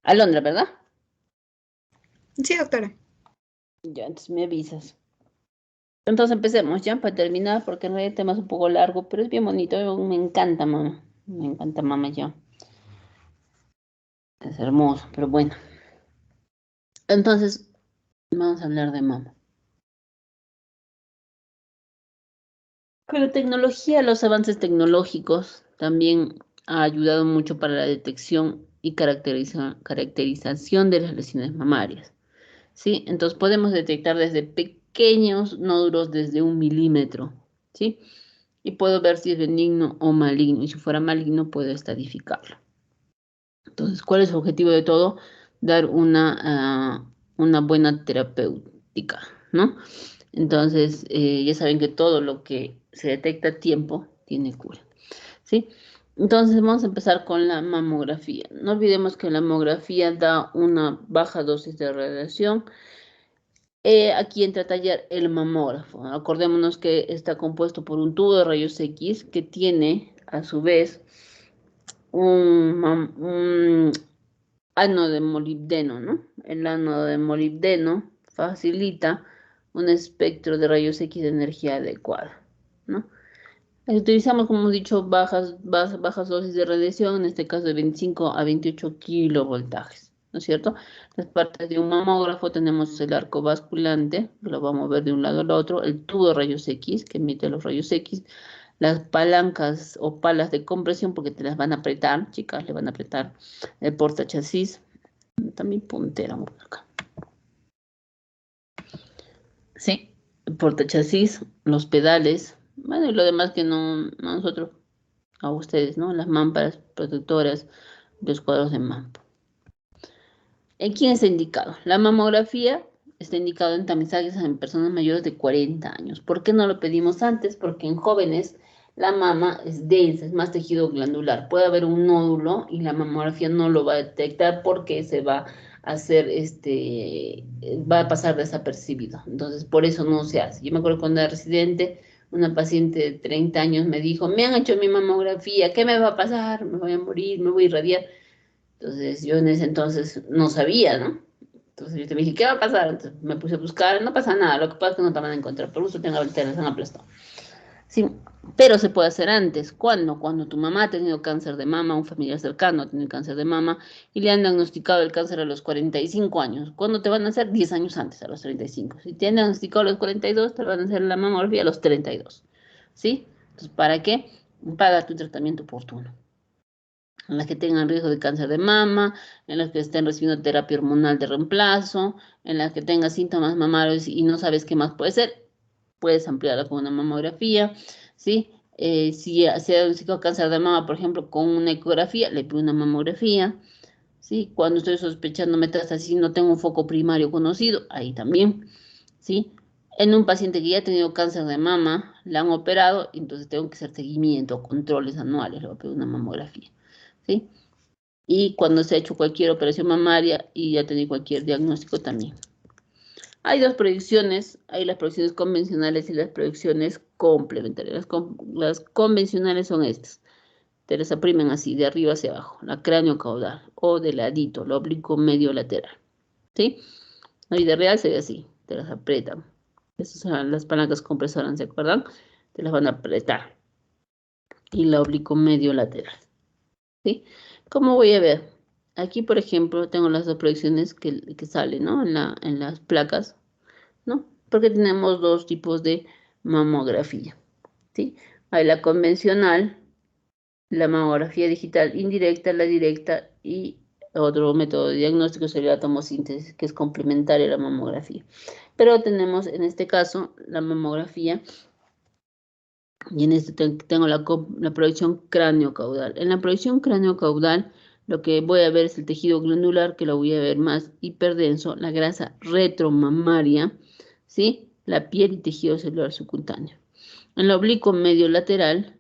Alondra, ¿verdad? Sí, doctora. Ya, entonces me avisas. Entonces empecemos ya para terminar, porque en realidad el tema es un poco largo, pero es bien bonito. Me encanta, mamá. Me encanta, mamá, ya. Es hermoso, pero bueno. Entonces, vamos a hablar de mamá. Con la tecnología, los avances tecnológicos también ha ayudado mucho para la detección y caracterización de las lesiones mamarias. ¿Sí? Entonces podemos detectar desde pequeños nódulos desde 1 milímetro, ¿sí? Y puedo ver si es benigno o maligno. Y si fuera maligno, puedo estadificarlo. Entonces, ¿cuál es el objetivo de todo? Dar una buena terapéutica, ¿no? Entonces, ya saben que todo lo que se detecta a tiempo tiene cura, ¿sí? Entonces, vamos a empezar con la mamografía. No olvidemos que la mamografía da una baja dosis de radiación. Aquí entra a tallar el mamógrafo. Acordémonos que está compuesto por un tubo de rayos X que tiene, a su vez, un ánodo de molibdeno, ¿no? El ánodo de molibdeno facilita un espectro de rayos X de energía adecuada, ¿no? Utilizamos, como hemos dicho, bajas dosis de radiación, en este caso de 25 a 28 kilovoltajes, ¿no es cierto? Las partes de un mamógrafo tenemos el arco basculante, que lo vamos a ver de un lado al otro, el tubo de rayos X, que emite los rayos X, las palancas o palas de compresión, porque te las van a apretar, chicas, le van a apretar el portachasis, también puntera por acá. Sí, el portachasis, los pedales, bueno, y lo demás que no nosotros a ustedes, ¿no? Las mámparas protectoras, los cuadros de MAMP. ¿En quién está indicado? La mamografía está indicado en tamizajes en personas mayores de 40 años. ¿Por qué no lo pedimos antes? Porque en jóvenes la mama es densa, es más tejido glandular. Puede haber un nódulo y la mamografía no lo va a detectar porque se va a hacer, va a pasar desapercibido. Entonces, por eso no se hace. Yo me acuerdo cuando era residente, una paciente de 30 años me dijo, me han hecho mi mamografía, ¿qué me va a pasar? Me voy a morir, me voy a irradiar. Entonces yo en ese entonces no sabía, ¿no? Entonces yo te dije, ¿qué va a pasar? Entonces me puse a buscar, no pasa nada, lo que pasa es que no te van a encontrar, por gusto tenga te las han aplastado. Sí, pero se puede hacer antes. ¿Cuándo? Cuando tu mamá ha tenido cáncer de mama, un familiar cercano ha tenido cáncer de mama y le han diagnosticado el cáncer a los 45 años. ¿Cuándo te van a hacer? 10 años antes, a los 35. Si te han diagnosticado a los 42, te van a hacer la mamografía a los 32. ¿Sí? Entonces, ¿para qué? Para tu tratamiento oportuno en las que tengan riesgo de cáncer de mama, en las que estén recibiendo terapia hormonal de reemplazo, en las que tengan síntomas mamarios y no sabes qué más puede ser, puedes ampliarla con una mamografía, ¿sí? Si se ha diagnosticado cáncer de mama, por ejemplo, con una ecografía, le pido una mamografía, ¿sí? Cuando estoy sospechando metástasis y no tengo un foco primario conocido, ahí también, ¿sí? En un paciente que ya ha tenido cáncer de mama, la han operado, entonces tengo que hacer seguimiento, controles anuales, le voy a pedir una mamografía, ¿sí? Y cuando se ha hecho cualquier operación mamaria y ya tenido cualquier diagnóstico también. Hay dos proyecciones, hay las proyecciones convencionales y las proyecciones complementarias. Las convencionales son estas, te las aprimen así, de arriba hacia abajo, la cráneo caudal o de ladito, el oblicuo medio lateral, ¿sí? La vida real se ve así, te las apretan. Esas son las palancas compresoras, ¿se acuerdan? Te las van a apretar. Y la oblicuo medio lateral, ¿sí? ¿Cómo voy a ver? Aquí, por ejemplo, tengo las dos proyecciones que salen, ¿no? En las placas, ¿no? Porque tenemos dos tipos de mamografía, ¿sí? Hay la convencional, la mamografía digital indirecta, la directa y otro método de diagnóstico sería la tomosíntesis, que es complementaria a la mamografía. Pero tenemos en este caso la mamografía y en este tengo la proyección cráneo-caudal. En la proyección cráneo-caudal lo que voy a ver es el tejido glandular, que lo voy a ver más hiperdenso, la grasa retromamaria, ¿sí? La piel y tejido celular subcutáneo. En el oblicuo medio lateral,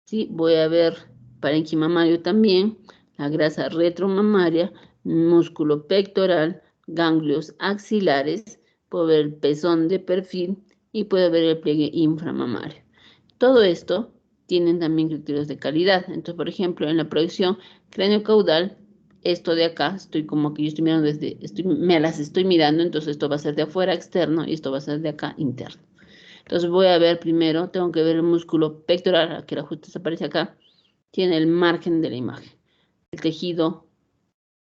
¿sí? Voy a ver parénquima mamario también, la grasa retromamaria, músculo pectoral, ganglios axilares, puedo ver el pezón de perfil y puedo ver el pliegue inframamario. Todo esto tienen también criterios de calidad. Entonces, por ejemplo, en la proyección cráneo-caudal, esto de acá, estoy como que yo estoy mirando me las estoy mirando, entonces esto va a ser de afuera externo y esto va a ser de acá interno. Entonces voy a ver primero, tengo que ver el músculo pectoral, que justo se aparece acá, tiene el margen de la imagen. El tejido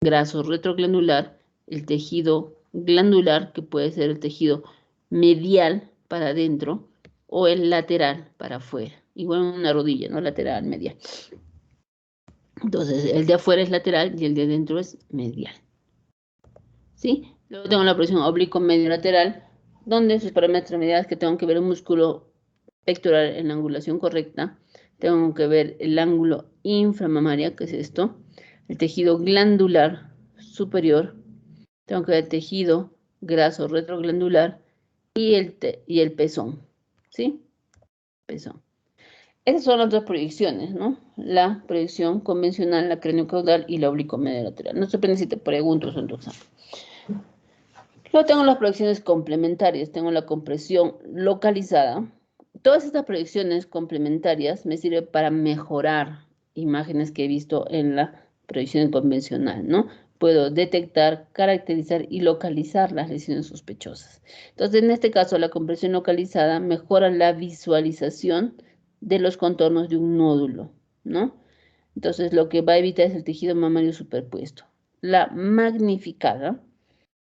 graso retroglandular, el tejido glandular, que puede ser el tejido medial para adentro, o el lateral para afuera. Igual una rodilla, ¿no? Lateral, medial. Entonces, el de afuera es lateral y el de adentro es medial. ¿Sí? Luego tengo la proyección oblicuo medio lateral, donde sus parámetros mediales que tengo que ver el músculo pectoral en la angulación correcta, tengo que ver el ángulo inframamaria, que es esto, el tejido glandular superior, tengo que ver el tejido graso retroglandular y el pezón, ¿sí? Pezón. Esas son las dos proyecciones, ¿no? La proyección convencional, la craneocaudal y la oblicuo medio lateral. No se sorprende si te pregunto eso en tu examen. Luego tengo las proyecciones complementarias, tengo la compresión localizada. Todas estas proyecciones complementarias me sirven para mejorar imágenes que he visto en la proyección convencional, ¿no? Puedo detectar, caracterizar y localizar las lesiones sospechosas. Entonces, en este caso, la compresión localizada mejora la visualización de los contornos de un nódulo, ¿no? Entonces, lo que va a evitar es el tejido mamario superpuesto. La magnificada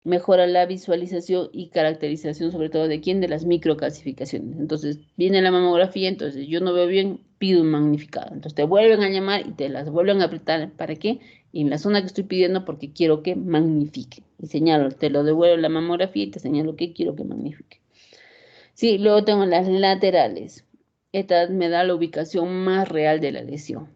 mejora la visualización y caracterización, sobre todo de quién, de las microcalcificaciones. Entonces, viene la mamografía, entonces yo no veo bien, pido un magnificado. Entonces te vuelven a llamar y te las vuelven a apretar. ¿Para qué? Y en la zona que estoy pidiendo porque quiero que magnifique. Y señalo, te lo devuelvo la mamografía y te señalo que quiero que magnifique. Sí, luego tengo las laterales. Esta me da la ubicación más real de la lesión,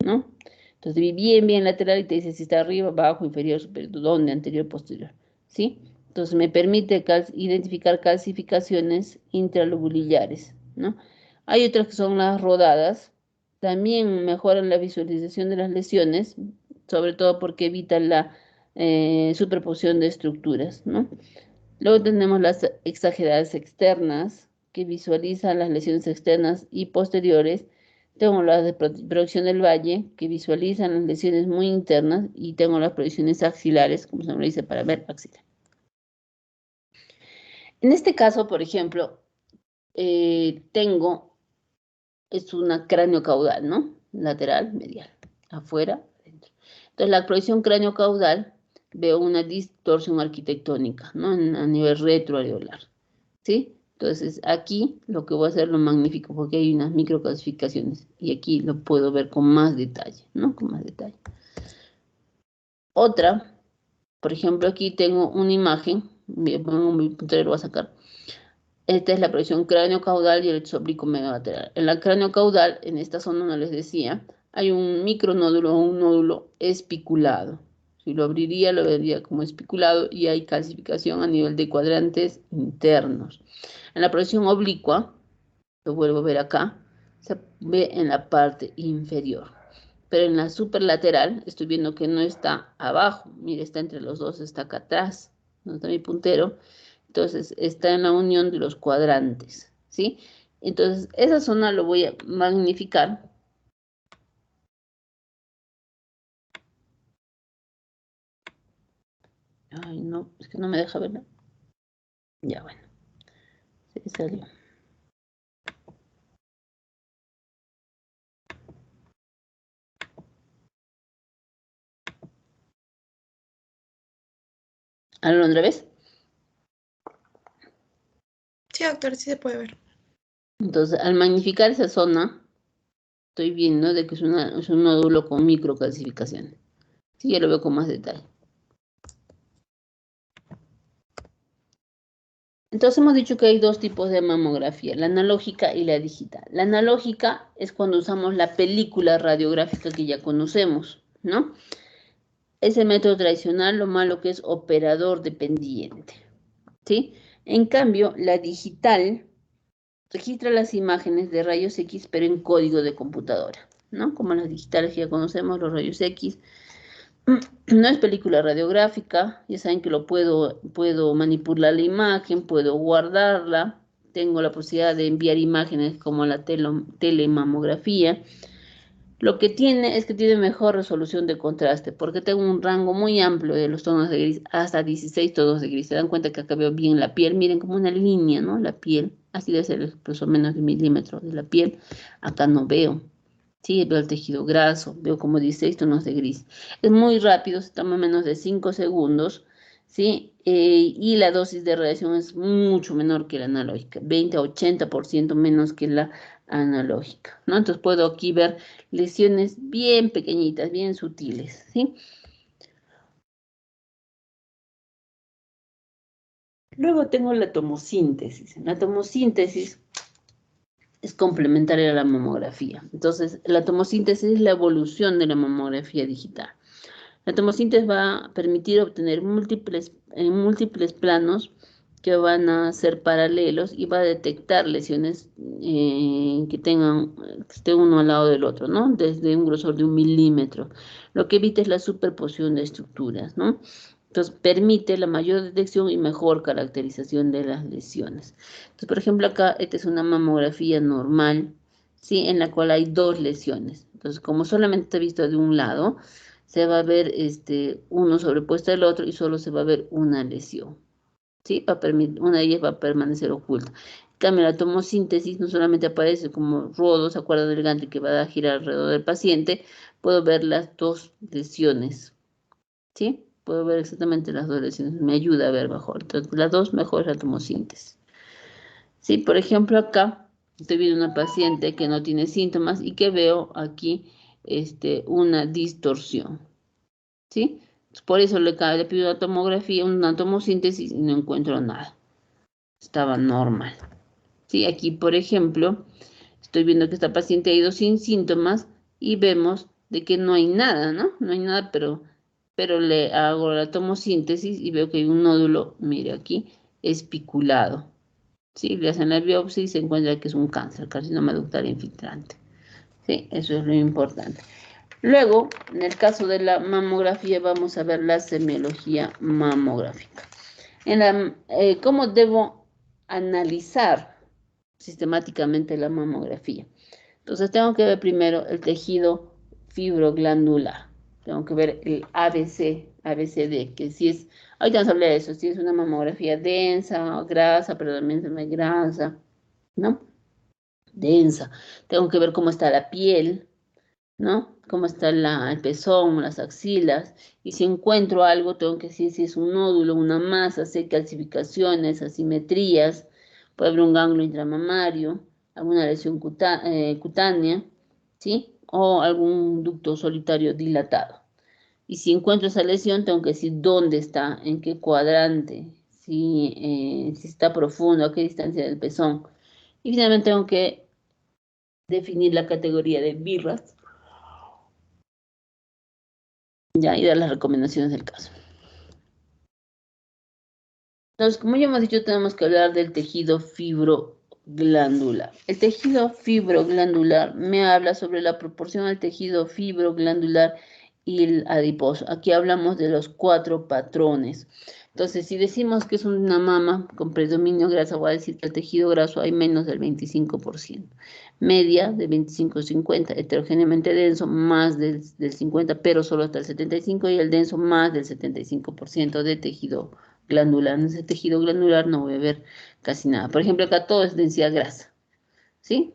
¿no? Entonces, bien lateral y te dice si está arriba, abajo, inferior, superior, dónde, anterior, posterior. ¿Sí? Entonces me permite identificar calcificaciones intralobulillares, ¿no? Hay otras que son las rodadas, también mejoran la visualización de las lesiones, sobre todo porque evitan la superposición de estructuras, ¿no? Luego tenemos las exageradas externas, que visualizan las lesiones externas y posteriores. Tengo las de proyección del valle, que visualizan las lesiones muy internas, y tengo las proyecciones axilares, como se me dice, para ver axilar. En este caso, por ejemplo, es una craneocaudal, ¿no? Lateral, medial, afuera, adentro. Entonces, la proyección craneocaudal, veo una distorsión arquitectónica, ¿no? A nivel retroareolar, ¿sí? Entonces, aquí lo que voy a hacer lo magnifico porque hay unas microclasificaciones y aquí lo puedo ver con más detalle, ¿no? Con más detalle. Otra, por ejemplo, aquí tengo una imagen, mi puntero lo voy a sacar. Esta es la proyección cráneo-caudal y el oblicuo medio lateral. En la cráneo-caudal, en esta zona no les decía, hay un micronódulo o un nódulo espiculado. Si lo abriría, lo vería como espiculado y hay calcificación a nivel de cuadrantes internos. En la proyección oblicua, lo vuelvo a ver acá, se ve en la parte inferior. Pero en la superlateral, estoy viendo que no está abajo. Mire, está entre los dos, está acá atrás. ¿Dónde está mi puntero? Entonces, está en la unión de los cuadrantes, ¿sí? Entonces, esa zona lo voy a magnificar. Ay, no, es que no me deja verla. Ya, bueno. Se salió. ¿Alondra ves? Sí, doctor, sí se puede ver. Entonces, al magnificar esa zona, estoy viendo de que es un nódulo con microcalcificaciones. Sí, ya lo veo con más detalle. Entonces hemos dicho que hay dos tipos de mamografía, la analógica y la digital. La analógica es cuando usamos la película radiográfica que ya conocemos, ¿no? Es el método tradicional, lo malo que es operador dependiente, ¿sí? En cambio, la digital registra las imágenes de rayos X, pero en código de computadora, ¿no? Como las digitales que ya conocemos, los rayos X. No es película radiográfica, ya saben que puedo manipular la imagen, puedo guardarla, tengo la posibilidad de enviar imágenes como la telemamografía, Lo que tiene es que tiene mejor resolución de contraste, porque tengo un rango muy amplio de los tonos de gris, hasta 16 tonos de gris. Se dan cuenta que acá veo bien la piel, miren como una línea, ¿no? La piel, así debe ser más o menos de milímetro de la piel. Acá no veo. Sí, veo el tejido graso, veo como 16 tonos de gris. Es muy rápido, se toma menos de 5 segundos, ¿sí? Y la dosis de radiación es mucho menor que la analógica, 20 a 80% menos que la analógica, ¿no? Entonces puedo aquí ver lesiones bien pequeñitas, bien sutiles, ¿sí? Luego tengo la tomosíntesis. La tomosíntesis es complementaria a la mamografía. Entonces, la tomosíntesis es la evolución de la mamografía digital. La tomosíntesis va a permitir obtener en múltiples planos que van a ser paralelos y va a detectar lesiones que esté uno al lado del otro, ¿no? Desde un grosor de 1 milímetro. Lo que evita es la superposición de estructuras, ¿no? Entonces, permite la mayor detección y mejor caracterización de las lesiones. Entonces, por ejemplo, acá, esta es una mamografía normal, ¿sí? En la cual hay 2 lesiones. Entonces, como solamente está visto de un lado, se va a ver uno sobrepuesto al otro y solo se va a ver una lesión. ¿Sí? Una de ellas va a permanecer oculta. En cambio, la tomosíntesis no solamente aparece como rodo, ¿se acuerdan del gante que va a girar alrededor del paciente? Puedo ver las 2 lesiones. ¿Sí? Puedo ver exactamente las 2 lesiones. Me ayuda a ver mejor. Entonces, las 2 mejor es la tomosíntesis. ¿Sí? Por ejemplo, acá estoy viendo una paciente que no tiene síntomas y que veo aquí una distorsión. ¿Sí? Por eso le pido una tomografía, una tomosíntesis y no encuentro nada. Estaba normal. ¿Sí? Aquí, por ejemplo, estoy viendo que esta paciente ha ido sin síntomas y vemos de que no hay nada, ¿no? No hay nada, pero le hago la tomosíntesis y veo que hay un nódulo, mire aquí, espiculado. ¿Sí? Le hacen la biopsia y se encuentra que es un cáncer, carcinoma ductal infiltrante. ¿Sí? Eso es lo importante. Luego, en el caso de la mamografía, vamos a ver la semiología mamográfica. ¿Cómo debo analizar sistemáticamente la mamografía? Entonces, tengo que ver primero el tejido fibroglandular. Tengo que ver el ABCD, que si es, ahorita vamos a hablar de eso, si es una mamografía densa o grasa, predominantemente grasa, ¿no? Densa. Tengo que ver cómo está la piel, ¿no? Cómo está el pezón, las axilas, y si encuentro algo, tengo que decir si es un nódulo, una masa, si hay calcificaciones, asimetrías, puede haber un ganglio intramamario, alguna lesión cutánea, ¿sí? O algún ducto solitario dilatado. Y si encuentro esa lesión, tengo que decir dónde está, en qué cuadrante, si está profundo, a qué distancia del pezón. Y finalmente tengo que definir la categoría de BIRAS, ya, y dar las recomendaciones del caso. Entonces, como ya hemos dicho, tenemos que hablar del tejido fibroglandular. El tejido fibroglandular me habla sobre la proporción al tejido fibroglandular y el adiposo. Aquí hablamos de los 4 patrones. Entonces, si decimos que es una mama con predominio grasa, voy a decir que el tejido graso hay menos del 25%. Media de 25-50, heterogéneamente denso más del 50, pero solo hasta el 75, y el denso más del 75% de tejido glandular. En ese tejido glandular no voy a ver casi nada. Por ejemplo, acá todo es densidad grasa, ¿sí?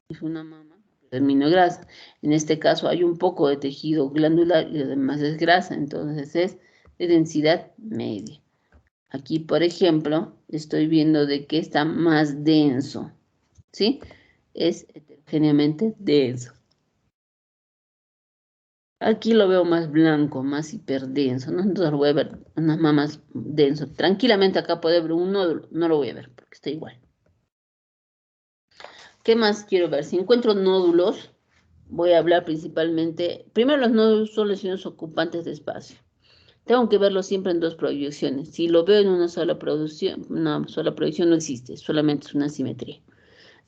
Es una mama, predominio grasa. En este caso hay un poco de tejido glandular y lo demás es grasa, entonces es de densidad media. Aquí, por ejemplo, estoy viendo de que está más denso, ¿sí? Es heterogéneamente denso. Aquí lo veo más blanco, más hiperdenso, ¿no? Entonces lo voy a ver unas mamas denso. Tranquilamente acá puede ver un nódulo, no lo voy a ver porque está igual. ¿Qué más quiero ver? Si encuentro nódulos, voy a hablar principalmente, primero los nódulos son lesiones ocupantes de espacio. Tengo que verlo siempre en 2 proyecciones. Si lo veo en una sola proyección no existe, solamente es una simetría.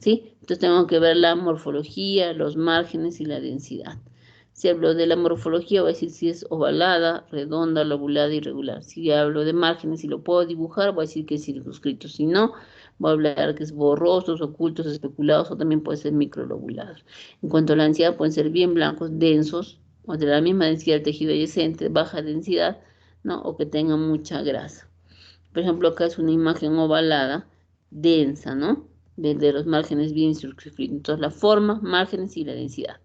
¿Sí? Entonces tengo que ver la morfología, los márgenes y la densidad. Si hablo de la morfología, voy a decir si es ovalada, redonda, lobulada, irregular. Si hablo de márgenes y lo puedo dibujar, voy a decir que es circunscrito. Si no, Voy a hablar que es borrosos, ocultos, especulados o también puede ser microlobulados. En cuanto a la densidad, pueden ser bien blancos, densos, o de la misma densidad del tejido adyacente, baja densidad, ¿no? O que tengan mucha grasa. Por ejemplo, acá es una imagen ovalada, densa, ¿no? De los márgenes bien circunscritos. Entonces, la forma, márgenes y la densidad.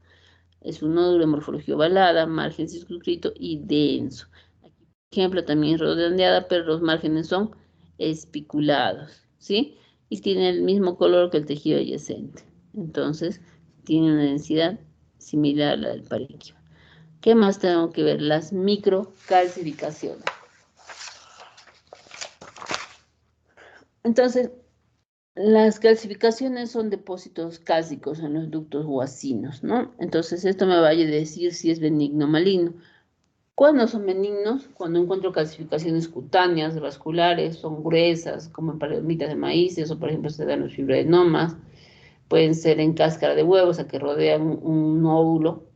Es un nódulo de morfología ovalada, margen circunscrito y denso. Aquí, por ejemplo, también es redondeada, pero los márgenes son espiculados, ¿sí? Y tiene el mismo color que el tejido adyacente. Entonces, tiene una densidad similar a la del parénquima. ¿Qué más tengo que ver? Las microcalcificaciones. Entonces, las calcificaciones son depósitos cálcicos en los ductos guasinos, ¿no? Entonces, esto me va a decir si es benigno o maligno. ¿Cuándo son benignos? Cuando encuentro calcificaciones cutáneas, vasculares, son gruesas, como en palomitas de maíz, o por ejemplo se dan los fibroadenomas, pueden ser en cáscara de huevos, a que rodean un óvulo,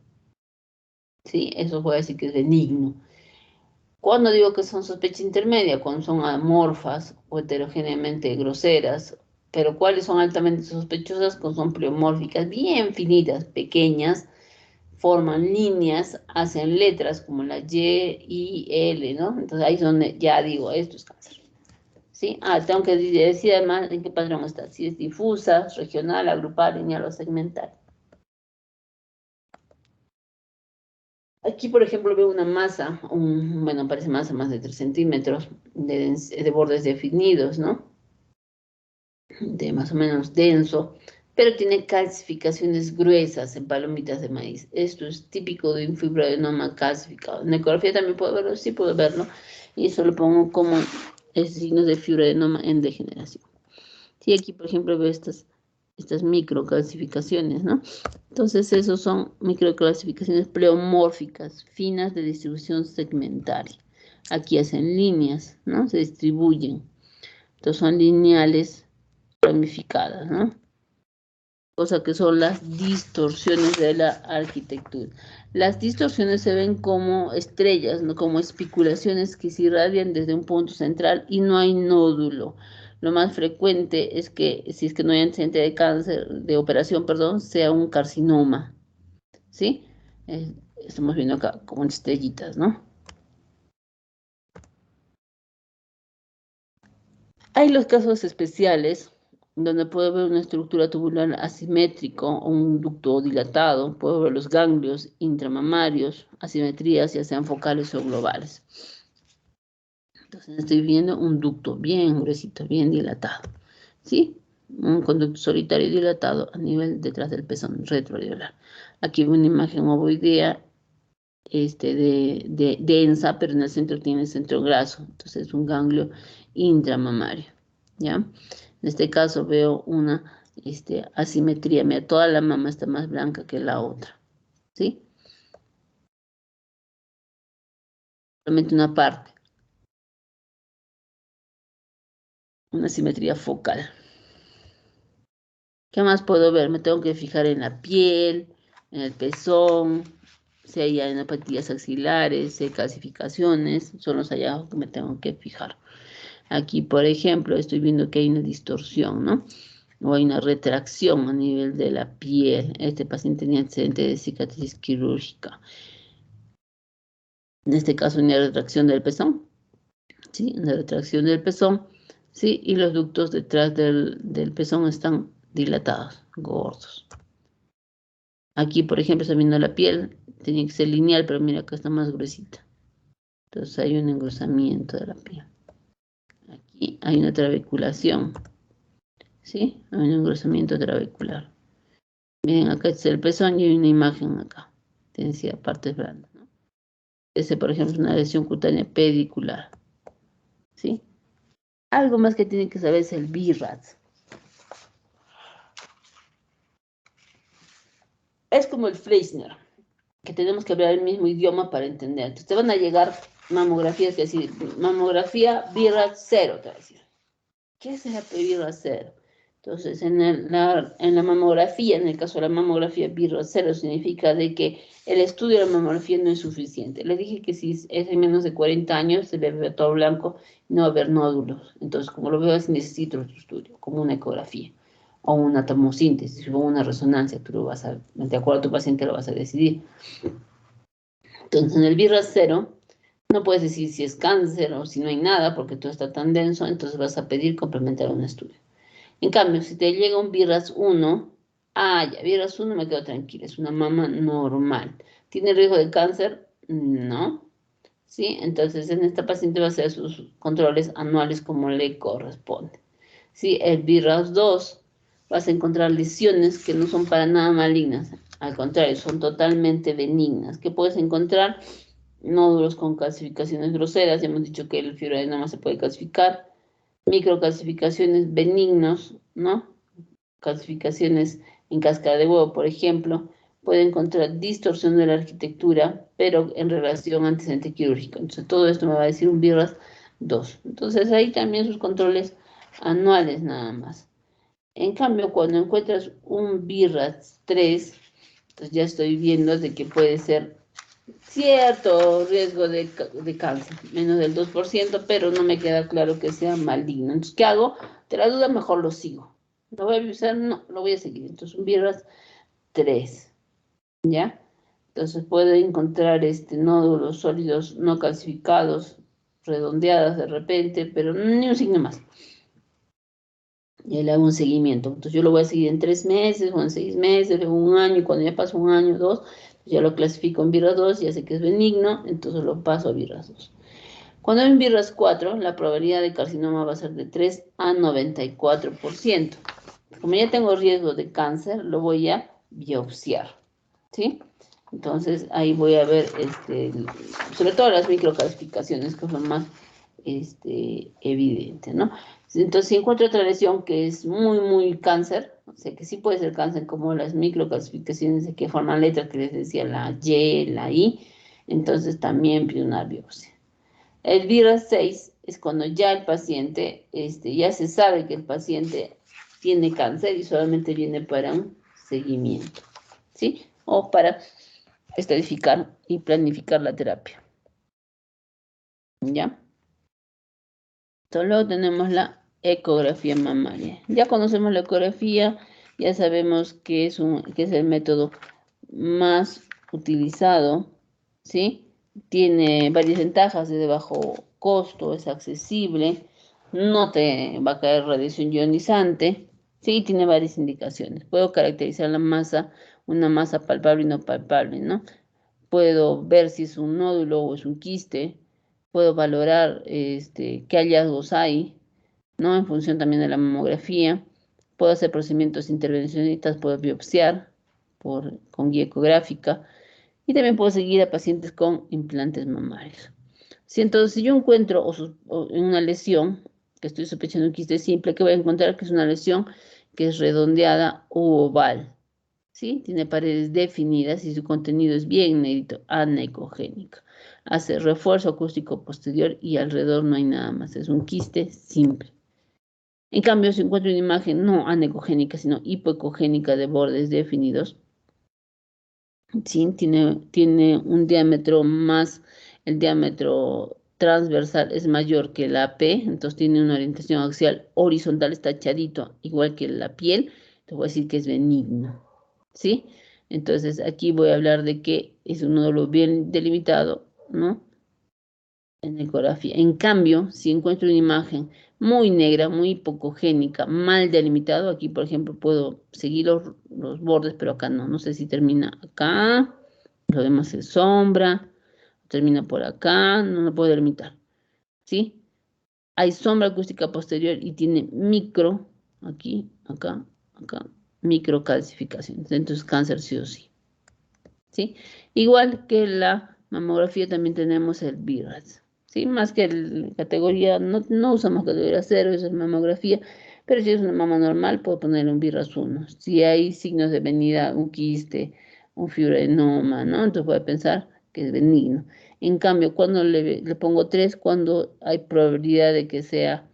¿sí? Eso puede decir que es benigno. Cuando digo que son sospecha intermedia, cuando son amorfas o heterogéneamente groseras, pero cuáles son altamente sospechosas, cuando son pleomórficas, bien finitas, pequeñas, forman líneas, hacen letras como la Y, I, L, ¿no? Entonces ahí es donde ya digo, esto es cáncer. ¿Sí? Tengo que decir además en qué patrón está, si es difusa, regional, agrupada, lineal o segmental. Aquí, por ejemplo, veo una masa, bueno, parece masa más de 3 centímetros, de bordes definidos, ¿no? De más o menos denso, pero tiene calcificaciones gruesas en palomitas de maíz. Esto es típico de un fibroadenoma calcificado. En ecografía también puedo verlo, sí puedo verlo, y eso lo pongo como signos de fibroadenoma en degeneración. Sí, aquí, por ejemplo, veo estas microcalcificaciones, ¿no? Entonces, esos son microcalcificaciones pleomórficas, finas de distribución segmentaria. Aquí hacen líneas, ¿no? Se distribuyen. Entonces, son lineales ramificadas, ¿no? Cosa que son las distorsiones de la arquitectura. Las distorsiones se ven como estrellas, ¿no? Como espiculaciones que se irradian desde un punto central y no hay nódulo. Lo más frecuente es que, si es que no hay antecedente de cáncer, de operación, perdón, sea un carcinoma, ¿sí? Estamos viendo acá como estrellitas, ¿no? Hay los casos especiales donde puedo ver una estructura tubular asimétrico o un ducto dilatado, puedo ver los ganglios intramamarios, asimetrías ya sean focales o globales. Entonces estoy viendo un ducto bien gruesito, bien dilatado, ¿sí? Un conducto solitario dilatado a nivel detrás del pezón retroalveolar. Aquí veo una imagen ovoidea densa, pero en el centro tiene el centro graso, entonces es un ganglio intramamario, ¿ya? En este caso veo una asimetría, mira, toda la mama está más blanca que la otra, ¿sí? Solamente una parte, una simetría focal. ¿Qué más puedo ver? Me tengo que fijar en la piel, en el pezón, si hay enopatías axilares, si hay calcificaciones, son los hallazgos que me tengo que fijar. Aquí, por ejemplo, estoy viendo que hay una distorsión, ¿no? O hay una retracción a nivel de la piel. Este paciente tenía antecedente de cicatriz quirúrgica. En este caso, una retracción del pezón, ¿sí? Una retracción del pezón, ¿sí? Y los ductos detrás del pezón están dilatados, gordos. Aquí, por ejemplo, está viendo la piel, tenía que ser lineal, pero mira, acá está más gruesita. Entonces hay un engrosamiento de la piel. Aquí hay una trabeculación, ¿sí? Hay un engrosamiento trabecular. Miren, acá está el pezón y hay una imagen acá. Densidad, partes blandas, ¿no? Ese, por ejemplo, es una lesión cutánea pedicular, ¿sí? Algo más que tienen que saber es el BIRADS. Es como el Fleischner, que tenemos que hablar el mismo idioma para entender. Entonces te van a llegar mamografías que decir, mamografía BIRADS 0, te va a decir. ¿Qué es la BIRADS 0? Entonces, en la mamografía, en el caso de la mamografía BIRAS 0, significa de que el estudio de la mamografía no es suficiente. Les dije que si es de menos de 40 años, se le ve todo blanco, no va a haber nódulos. Entonces, como lo veo, así necesito otro estudio, como una ecografía o una tomosíntesis o una resonancia. Tú lo vas a, de acuerdo a tu paciente, lo vas a decidir. Entonces, en el BIRAS 0, no puedes decir si es cáncer o si no hay nada, porque todo está tan denso, entonces vas a pedir complementar un estudio. En cambio, si te llega un BIRAS 1, ya, BIRAS 1 me quedo tranquila, es una mama normal. ¿Tiene riesgo de cáncer? No. ¿Sí? Entonces, en esta paciente va a hacer sus controles anuales como le corresponde. ¿Sí? El BIRAS 2, vas a encontrar lesiones que no son para nada malignas. Al contrario, son totalmente benignas. ¿Qué puedes encontrar? Nódulos con calcificaciones groseras. Ya hemos dicho que el fibroadenoma se puede calcificar. Microcalcificaciones benignos, ¿no? Calcificaciones en cáscara de huevo, por ejemplo. Puede encontrar distorsión de la arquitectura, pero en relación antecedente quirúrgico. Entonces, todo esto me va a decir un BIRAS 2. Entonces, ahí también sus controles anuales nada más. En cambio, cuando encuentras un BIRAS 3, entonces ya estoy viendo de que puede ser cierto riesgo de cáncer, menos del 2%, pero no me queda claro que sea maligno. Entonces, ¿qué hago? Te la duda, mejor lo sigo. ¿Lo voy a revisar? No, lo voy a seguir. Entonces, un BIRAS 3, ¿ya? Entonces, puede encontrar nódulos sólidos no calcificados, redondeadas de repente, pero ni un signo más. Y le hago un seguimiento. Entonces, yo lo voy a seguir en 3 meses o en 6 meses, luego un año, y cuando ya pasa un año, 2, ya lo clasifico en BIRAS 2, ya sé que es benigno, entonces lo paso a BIRAS 2. Cuando hay un BIRAS 4, la probabilidad de carcinoma va a ser de 3 a 94%. Como ya tengo riesgo de cáncer, lo voy a biopsiar, ¿sí? Entonces, ahí voy a ver, sobre todo las microcalcificaciones, que son más evidentes, ¿no? Entonces, si encuentro otra lesión que es muy, muy cáncer, o sea, que sí puede ser cáncer, como las microcalcificaciones de que forman letras que les decía la Y, la I, entonces también pido una biopsia. El BIRAS 6 es cuando ya el paciente, ya se sabe que el paciente tiene cáncer y solamente viene para un seguimiento, ¿sí? O para estadificar y planificar la terapia, ¿ya? Solo tenemos la ecografía mamaria. Ya conocemos la ecografía, ya sabemos que es el método más utilizado, ¿sí? Tiene varias ventajas, es de bajo costo, es accesible, no te va a caer radiación ionizante, ¿sí? Tiene varias indicaciones. Puedo caracterizar la masa, una masa palpable y no palpable, ¿no? Puedo ver si es un nódulo o es un quiste, puedo valorar qué hallazgos hay, ¿no? En función también de la mamografía. Puedo hacer procedimientos intervencionistas, puedo biopsiar con guía ecográfica y también puedo seguir a pacientes con implantes mamarios. Entonces, si yo encuentro una lesión, que estoy sospechando un quiste simple, que voy a encontrar que es una lesión que es redondeada u oval, ¿sí? Tiene paredes definidas y su contenido es bien negrito, anecogénico. Hace refuerzo acústico posterior y alrededor no hay nada más, es un quiste simple. En cambio, si encuentro una imagen no anecogénica, sino hipoecogénica de bordes definidos, ¿sí? Tiene un diámetro más, el diámetro transversal es mayor que la P, entonces tiene una orientación axial horizontal, está echadito, igual que la piel, te voy a decir que es benigno, ¿sí? Entonces aquí voy a hablar de que es un nódulo bien delimitado, ¿no? En ecografía. En cambio, si encuentro una imagen muy negra, muy hipocogénica, mal delimitado, aquí por ejemplo puedo seguir los bordes, pero acá no sé si termina acá, lo demás es sombra, termina por acá, no lo puedo delimitar, ¿sí? Hay sombra acústica posterior y tiene micro, aquí, acá, microcalcificaciones, entonces cáncer sí o sí, ¿sí? Igual que la mamografía también tenemos el BIRAS, ¿sí? Más que categoría, no usamos categoría 0, eso es mamografía, pero si es una mama normal, puedo ponerle un BIRAS 1. Si hay signos de venida, un quiste, un fibroadenoma, ¿no? Entonces puede pensar que es benigno. En cambio, cuando le pongo 3, cuando hay probabilidad de que sea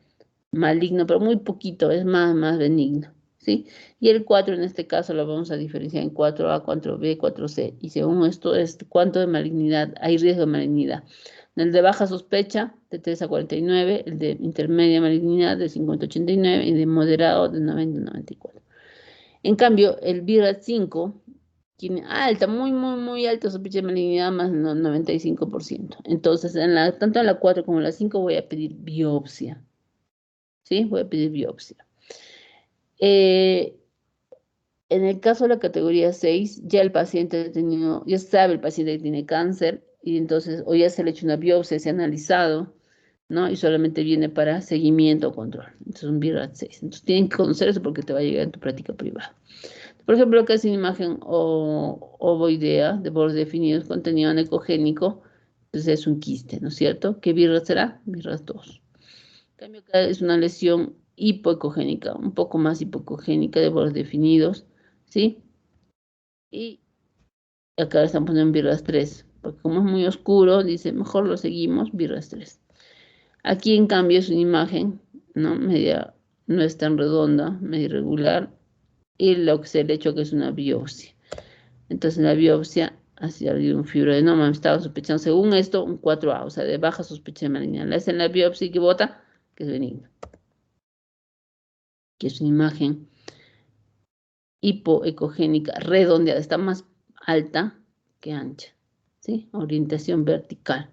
maligno, pero muy poquito, es más benigno, ¿sí? Y el 4 en este caso lo vamos a diferenciar en 4A, 4B, 4C. Y según esto es cuánto de malignidad, hay riesgo de malignidad. El de baja sospecha, de 3 a 49, el de intermedia malignidad, de 50 a 89, y de moderado, de 90 a 94. En cambio, el BRAF 5 tiene alta, muy alta sospecha de malignidad, más del 95%. Entonces, tanto en la 4 como en la 5 voy a pedir biopsia. ¿Sí? Voy a pedir biopsia. En el caso de la categoría 6, ya el paciente ha tenido, ya sabe el paciente que tiene cáncer, y entonces, o ya se le ha hecho una biopsia, se ha analizado, ¿no? Y solamente viene para seguimiento o control. Entonces, un BRAF 6. Entonces, tienen que conocer eso porque te va a llegar en tu práctica privada. Por ejemplo, lo que es una imagen ovoidea de bordes definidos, contenido anecogénico, pues es un quiste, ¿no es cierto? ¿Qué BRAF será? BRAF 2. En cambio, acá es una lesión hipoecogénica, un poco más hipoecogénica de bordes definidos, ¿sí? Y acá están poniendo BRAF 3, porque como es muy oscuro, dice, mejor lo seguimos, BRAF 3. Aquí, en cambio, es una imagen, ¿no? Media, no es tan redonda, medio irregular, y lo que se le ha hecho que es una biopsia. Entonces, en la biopsia ha sido un fibroadenoma, estaba sospechando, según esto, un 4A, o sea, de baja sospecha de malignidad. Le hacen la biopsia y que bota, que es benigno. Que es una imagen hipoecogénica, redondeada, está más alta que ancha, ¿sí? Orientación vertical,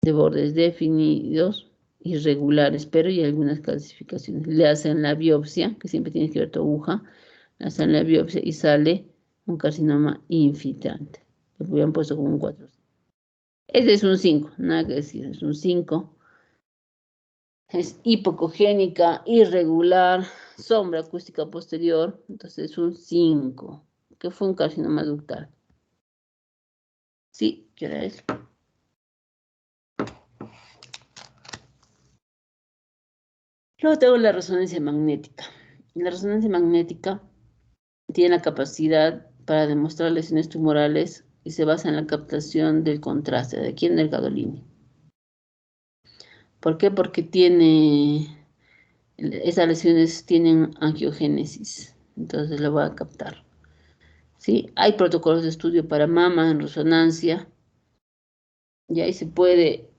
de bordes definidos, irregulares, pero hay algunas clasificaciones. Le hacen la biopsia, que siempre tiene que ver tu aguja, le hacen la biopsia y sale un carcinoma infiltrante. Le hubieran puesto como un 4. Este es un 5, nada que decir, es un 5. Es hipocogénica, irregular, sombra acústica posterior, entonces es un 5, que fue un carcinoma ductal. Sí, ¿qué hora es? Luego tengo la resonancia magnética. La resonancia magnética tiene la capacidad para demostrar lesiones tumorales y se basa en la captación del contraste, de aquí en el gadolini. ¿Por qué? Porque esas lesiones tienen angiogénesis, entonces lo voy a captar. ¿Sí? Hay protocolos de estudio para mama en resonancia, y ahí se puede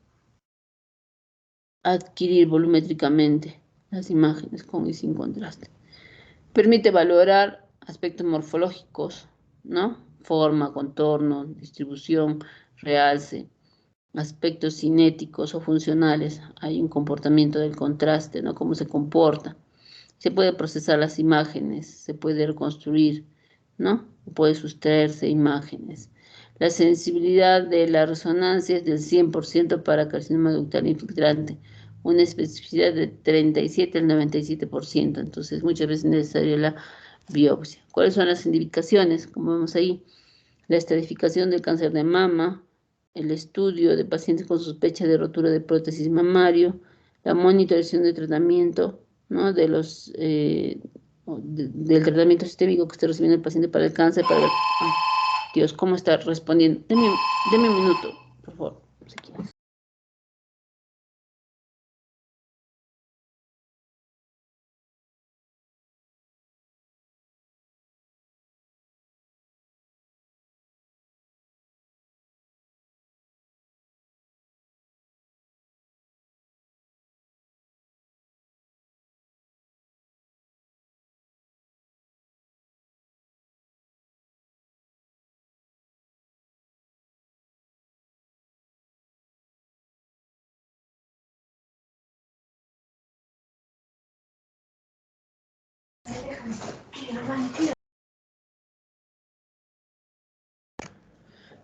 adquirir volumétricamente las imágenes con y sin contraste. Permite valorar aspectos morfológicos, ¿no? Forma, contorno, distribución, realce, aspectos cinéticos o funcionales. Hay un comportamiento del contraste, ¿no? Cómo se comporta. Se puede procesar las imágenes, se puede reconstruir, ¿no? Puede sustraerse imágenes. La sensibilidad de la resonancia es del 100% para carcinoma ductal infiltrante, una especificidad de 37 al 97%, entonces muchas veces es necesaria la biopsia. ¿Cuáles son las indicaciones? Como vemos ahí, la estratificación del cáncer de mama, el estudio de pacientes con sospecha de rotura de prótesis mamario, la monitorización de tratamiento, ¿no? Del tratamiento sistémico que esté recibiendo el paciente para el cáncer, para ver, Dios, cómo está respondiendo. Deme un minuto, por favor, si quieres.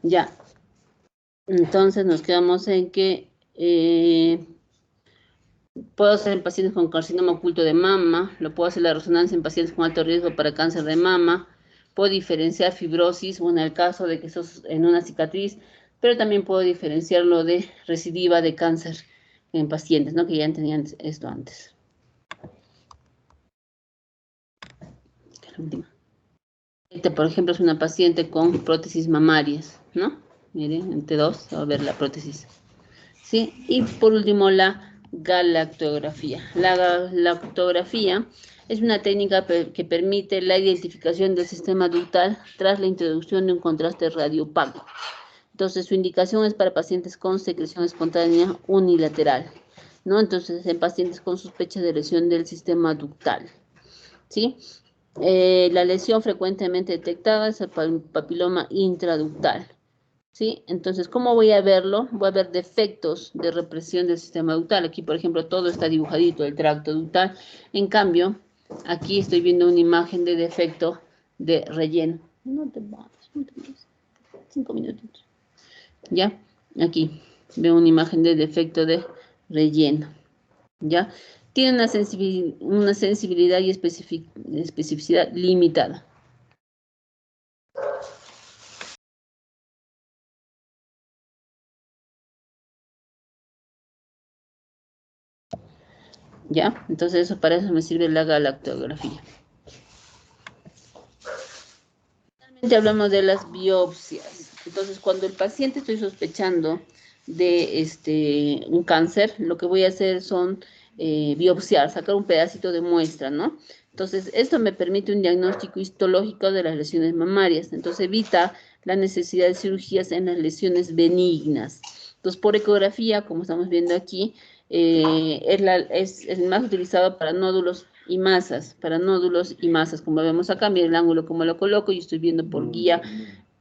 Ya, entonces nos quedamos en que puedo hacer en pacientes con carcinoma oculto de mama, lo puedo hacer la resonancia en pacientes con alto riesgo para cáncer de mama, puedo diferenciar fibrosis, o en el caso de que sos en una cicatriz, pero también puedo diferenciarlo de recidiva de cáncer en pacientes, ¿no? Que ya tenían esto antes. Esta, por ejemplo, es una paciente con prótesis mamarias, ¿no? Miren, en T2 va a ver la prótesis. ¿Sí? Y por último, la galactografía. La galactografía Es una técnica que permite la identificación del sistema ductal tras la introducción de un contraste radiopaco. Entonces, su indicación es para pacientes con secreción espontánea unilateral, ¿no? Entonces, en pacientes con sospecha de lesión del sistema ductal, ¿sí? La lesión frecuentemente detectada es el papiloma intraductal, ¿sí? Entonces, ¿cómo voy a verlo? Voy a ver defectos de represión del sistema ductal. Aquí, por ejemplo, todo está dibujadito, el tracto ductal. En cambio, aquí estoy viendo una imagen de defecto de relleno. No te vayas, no te vayas. 5 minutitos. ¿Ya? Aquí veo una imagen de defecto de relleno. ¿Ya? Tiene una sensibilidad y especificidad limitada. ¿Ya? Entonces eso para eso me sirve la galactografía. Finalmente hablamos de las biopsias. Entonces cuando el paciente estoy sospechando de un cáncer, lo que voy a hacer son biopsiar, sacar un pedacito de muestra, ¿no? Entonces esto me permite un diagnóstico histológico de las lesiones mamarias. Entonces evita la necesidad de cirugías en las lesiones benignas. Entonces por ecografía, como estamos viendo aquí, es el más utilizado para nódulos y masas, como vemos acá, mira el ángulo como lo coloco y estoy viendo por guía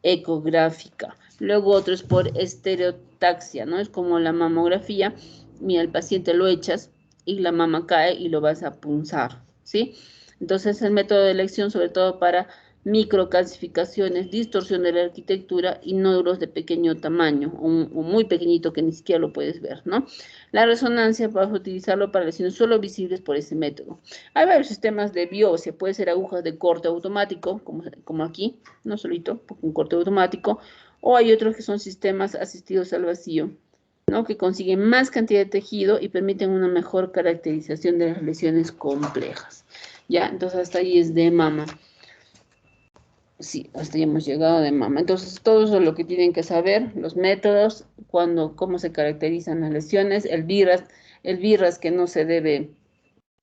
ecográfica. Luego otro es por estereotaxia, ¿no? Es como la mamografía, mira, el paciente lo echas y la mama cae y lo vas a punzar, ¿sí? Entonces el método de elección sobre todo para microcalcificaciones, distorsión de la arquitectura y nódulos de pequeño tamaño, o muy pequeñito que ni siquiera lo puedes ver, ¿no? La resonancia vas a utilizarlo para lesiones solo visibles por ese método. Hay varios sistemas de biopsia, puede ser agujas de corte automático, como aquí, no solito, un corte automático, o hay otros que son sistemas asistidos al vacío, ¿no? Que consiguen más cantidad de tejido y permiten una mejor caracterización de las lesiones complejas. Ya, entonces hasta ahí es de mama. Sí, hasta ahí hemos llegado de mama. Entonces, todo eso es lo que tienen que saber, los métodos, cómo se caracterizan las lesiones, el virus que no se debe,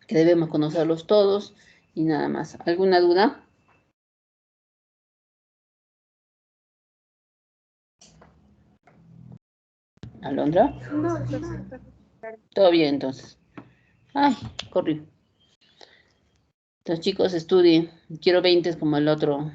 que debemos conocerlos todos y nada más. ¿Alguna duda? ¿Alondra? No, doctor. Todo bien, entonces. Ay, corrí. Entonces, chicos, estudien. Quiero 20 como el otro